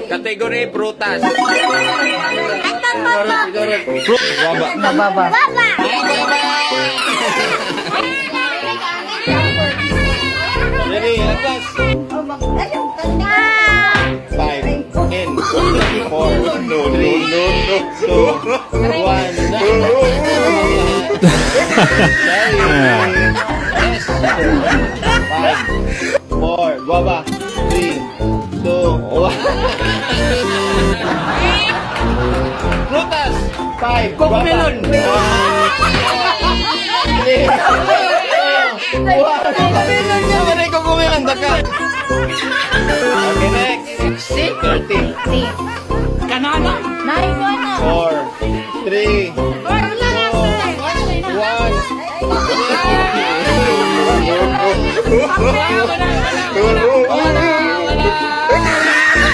Kategory prutas. Baba. Ready, atas. 5, in, 4, 3, 2, 1. 4, baba. 3, 2, 1. Frutas. 5, Cocomelon. 3, 2, 1. Naman ay kukumilan, daka. Okay, next. 30. Kanana. 4, 3, 2, 1.